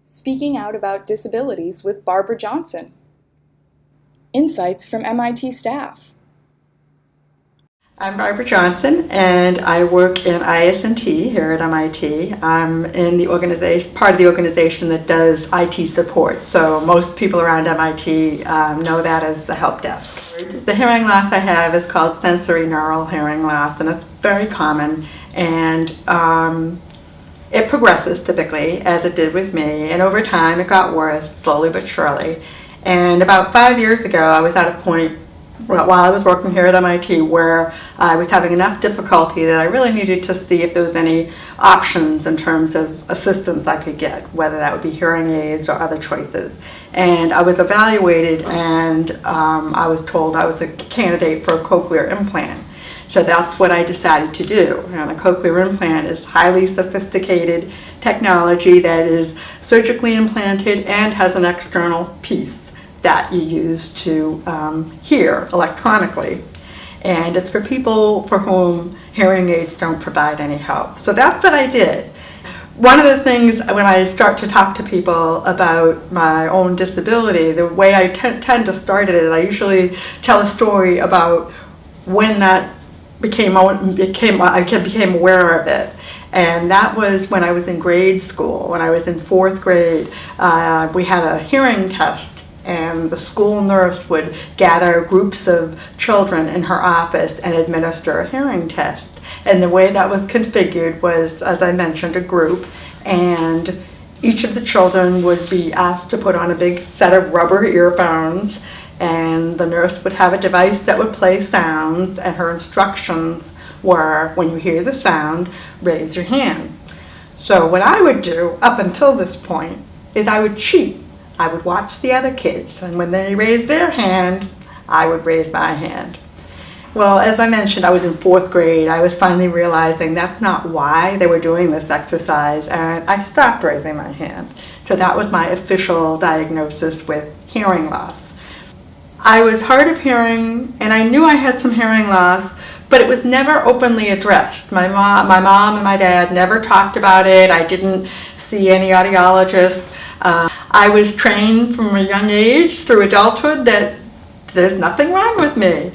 Speaking out about disabilities with Barbara Johnson. Insights from MIT staff. I'm Barbara Johnson, and I work in IS&T here at MIT. I'm in the organization, part of the organization that does IT support. So most people around MIT know that as the help desk. The hearing loss I have is called sensory neural hearing loss, and it's very common. And it progresses typically, as it did with me, and over time it got worse, slowly but surely. And about 5 years ago, I was at a point while I was working here at MIT where I was having enough difficulty that I really needed to see if there was any options in terms of assistance I could get, whether that would be hearing aids or other choices. And I was evaluated, and I was told I was a candidate for a cochlear implant. So that's what I decided to do. And a cochlear implant is highly sophisticated technology that is surgically implanted and has an external piece that you use to hear electronically. And it's for people for whom hearing aids don't provide any help. So that's what I did. One of the things when I start to talk to people about my own disability, the way I tend to start it is I usually tell a story about when that I became aware of it. And that was when I was in grade school. When I was in 4th grade, we had a hearing test, and the school nurse would gather groups of children in her office and administer a hearing test. And the way that was configured was, as I mentioned, a group, and each of the children would be asked to put on a big set of rubber earphones, and the nurse would have a device that would play sounds, and her instructions were, when you hear the sound, raise your hand. So what I would do up until this point is I would cheat. I would watch the other kids, and when they raised their hand, I would raise my hand. Well, as I mentioned, I was in 4th grade. I was finally realizing that's not why they were doing this exercise, and I stopped raising my hand. So that was my official diagnosis with hearing loss. I was hard of hearing, and I knew I had some hearing loss, but it was never openly addressed. My mom and my dad never talked about it. I didn't see any audiologist. I was trained from a young age through adulthood that there's nothing wrong with me.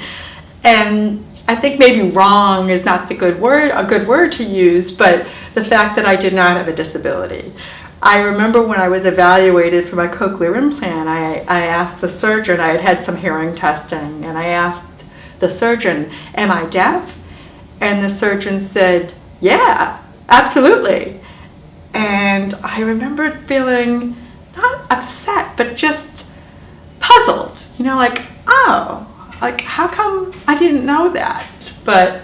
And I think maybe wrong is not a good word to use, but the fact that I did not have a disability. I remember when I was evaluated for my cochlear implant, I asked the surgeon, I had some hearing testing, and I asked the surgeon, am I deaf? And the surgeon said, yeah, absolutely. And I remembered feeling not upset, but just puzzled, like, oh, like how come I didn't know that? But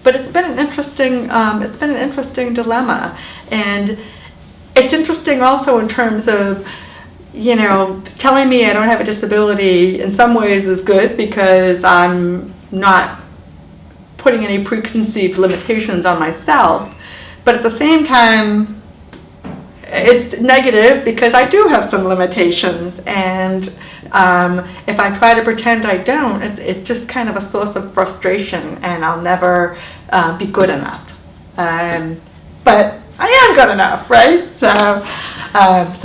it's been an interesting dilemma. And it's interesting also in terms of, telling me I don't have a disability in some ways is good because I'm not putting any preconceived limitations on myself. But at the same time, it's negative because I do have some limitations. And if I try to pretend I don't, it's just kind of a source of frustration, and I'll never be good enough. But I am good enough, right? So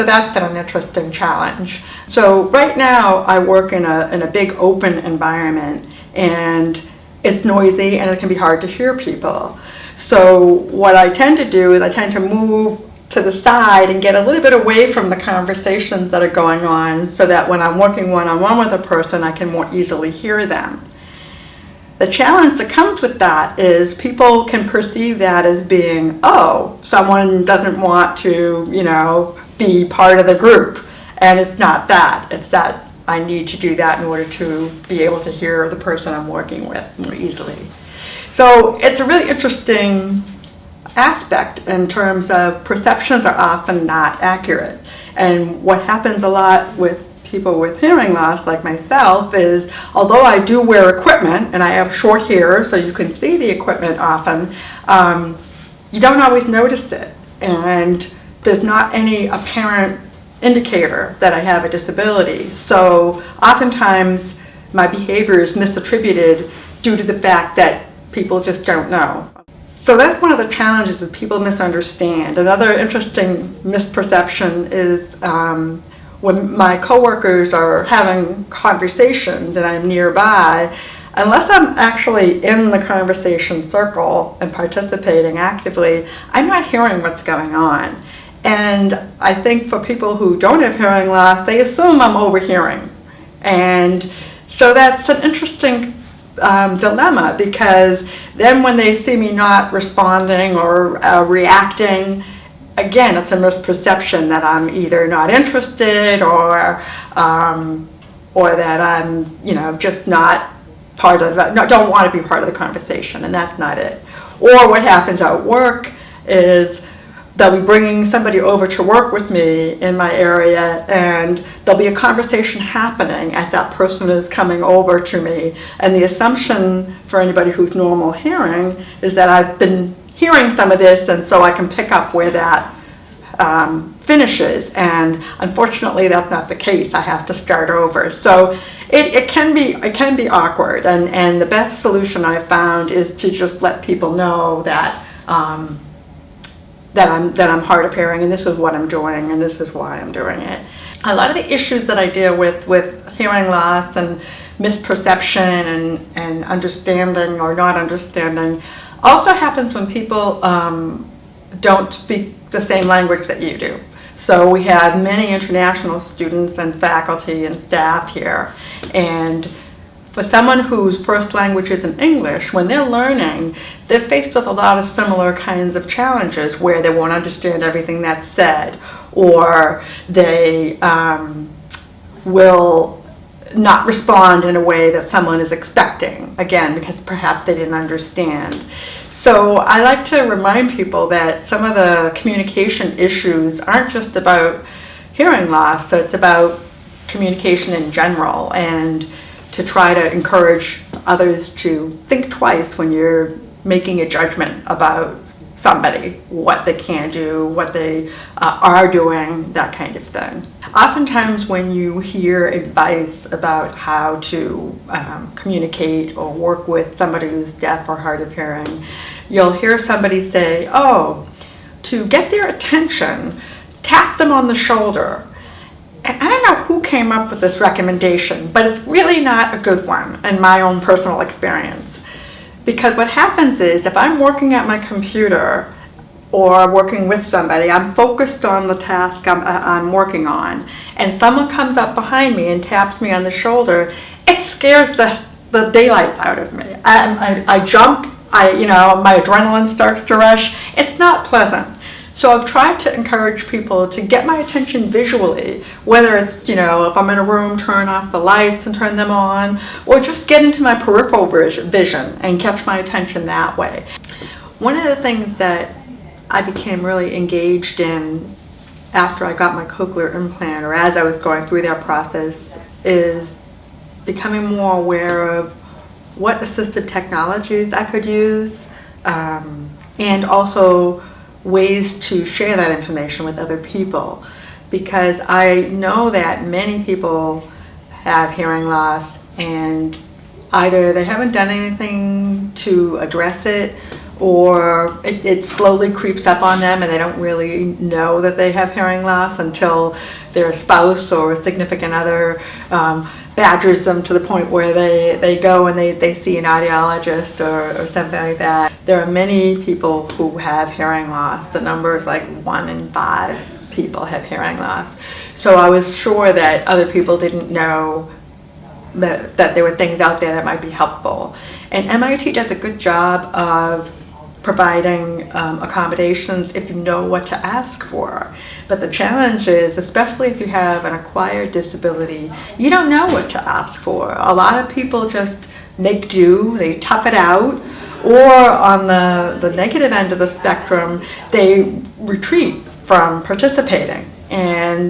that's been an interesting challenge. So right now I work in a big open environment, and it's noisy and it can be hard to hear people. So what I tend to do is I tend to move to the side and get a little bit away from the conversations that are going on so that when I'm working one-on-one with a person, I can more easily hear them. The challenge that comes with that is people can perceive that as being, oh, someone doesn't want to, be part of the group. And it's not that. It's that I need to do that in order to be able to hear the person I'm working with more easily. So it's a really interesting aspect in terms of perceptions are often not accurate. And what happens a lot with people with hearing loss like myself is, although I do wear equipment and I have short hair so you can see the equipment often, you don't always notice it, and there's not any apparent indicator that I have a disability. So oftentimes my behavior is misattributed due to the fact that people just don't know. So that's one of the challenges that people misunderstand. Another interesting misperception is when my coworkers are having conversations and I'm nearby, unless I'm actually in the conversation circle and participating actively, I'm not hearing what's going on. And I think for people who don't have hearing loss, they assume I'm overhearing. And so that's an interesting dilemma, because then when they see me not responding or reacting, again, it's a misperception that I'm either not interested or that I'm, just not part of it, don't want to be part of the conversation, and that's not it. Or what happens at work is they'll be bringing somebody over to work with me in my area, and there'll be a conversation happening as that person is coming over to me. And the assumption for anybody who's normal hearing is that I've been hearing some of this, and so I can pick up where that finishes. And unfortunately, that's not the case. I have to start over. So it can be awkward. And the best solution I've found is to just let people know that that I'm hard of hearing, and this is what I'm doing, and this is why I'm doing it. A lot of the issues that I deal with hearing loss and misperception and understanding or not understanding also happens when people don't speak the same language that you do. So we have many international students and faculty and staff here, and for someone whose first language isn't English, when they're learning, they're faced with a lot of similar kinds of challenges where they won't understand everything that's said, or they will not respond in a way that someone is expecting, again, because perhaps they didn't understand. So I like to remind people that some of the communication issues aren't just about hearing loss, so it's about communication in general, and to try to encourage others to think twice when you're making a judgment about somebody, what they can do, what they are doing, that kind of thing. Oftentimes when you hear advice about how to communicate or work with somebody who's deaf or hard of hearing, you'll hear somebody say, oh, to get their attention, tap them on the shoulder. And I don't know who came up with this recommendation, but it's really not a good one in my own personal experience. Because what happens is, if I'm working at my computer or working with somebody, I'm focused on the task I'm working on, and someone comes up behind me and taps me on the shoulder, it scares the daylights out of me. I jump, my adrenaline starts to rush. It's not pleasant. So I've tried to encourage people to get my attention visually, whether it's, if I'm in a room, turn off the lights and turn them on, or just get into my peripheral vision and catch my attention that way. One of the things that I became really engaged in after I got my cochlear implant, or as I was going through that process, is becoming more aware of what assistive technologies I could use, and also ways to share that information with other people, because I know that many people have hearing loss and either they haven't done anything to address it, or it slowly creeps up on them and they don't really know that they have hearing loss until their spouse or significant other badgers them to the point where they go and they see an audiologist or something like that. There are many people who have hearing loss. The number is like 1 in 5 people have hearing loss. So I was sure that other people didn't know that there were things out there that might be helpful. And MIT does a good job of providing accommodations if you know what to ask for. But the challenge is, especially if you have an acquired disability, you don't know what to ask for. A lot of people just make do, they tough it out, or on the negative end of the spectrum, they retreat from participating,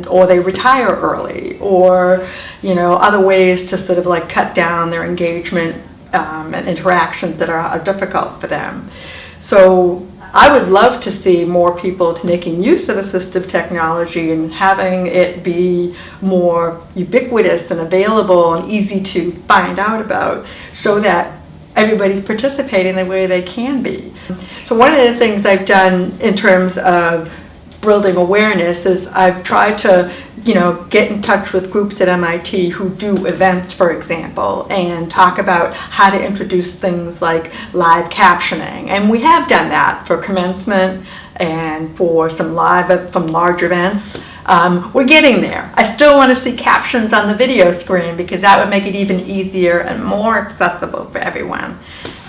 or they retire early, or other ways to sort of like cut down their engagement and interactions that are difficult for them. So I would love to see more people making use of assistive technology and having it be more ubiquitous and available and easy to find out about, so that everybody's participating the way they can be. So one of the things I've done in terms of building awareness is I've tried to, get in touch with groups at MIT who do events, for example, and talk about how to introduce things like live captioning. And we have done that for commencement and for some from large events. We're getting there. I still want to see captions on the video screen because that would make it even easier and more accessible for everyone.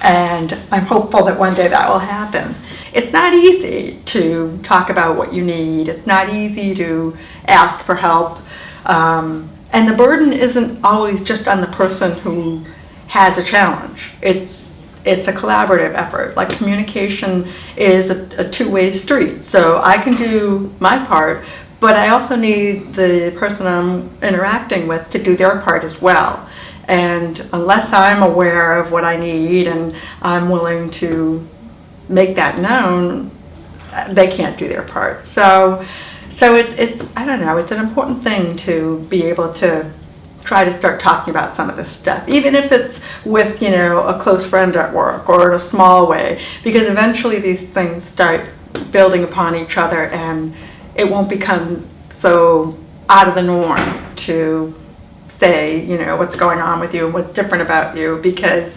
And I'm hopeful that one day that will happen. It's not easy to talk about what you need. It's not easy to ask for help. And the burden isn't always just on the person who has a challenge. It's a collaborative effort. Like communication is a two-way street. So I can do my part, but I also need the person I'm interacting with to do their part as well. And unless I'm aware of what I need and I'm willing to make that known, they can't do their part. So it's I don't know, it's an important thing to be able to try to start talking about some of this stuff, even if it's with, a close friend at work or in a small way, because eventually these things start building upon each other and it won't become so out of the norm to say, what's going on with you and what's different about you, because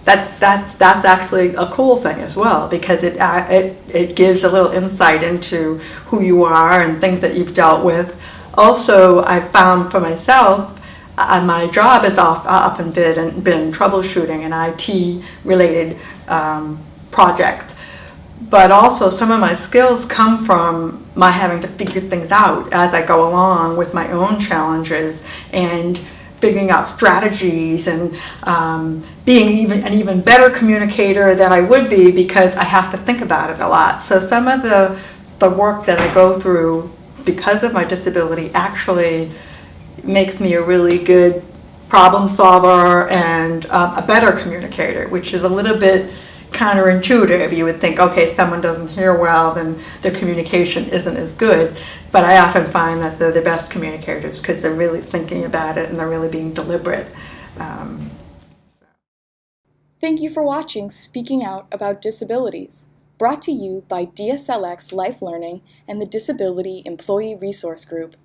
that's actually a cool thing as well, because it gives a little insight into who you are and things that you've dealt with. Also, I found for myself, my job has often been troubleshooting and IT related projects, but also some of my skills come from my having to figure things out as I go along with my own challenges and figuring out strategies and being an even better communicator than I would be because I have to think about it a lot. So some of the work that I go through because of my disability actually makes me a really good problem solver and a better communicator, which is a little bit counterintuitive. You would think, okay, if someone doesn't hear well, then their communication isn't as good. But I often find that they're the best communicators because they're really thinking about it and they're really being deliberate. Thank you for watching Speaking Out About Disabilities, brought to you by DSLX Life Learning and the Disability Employee Resource Group.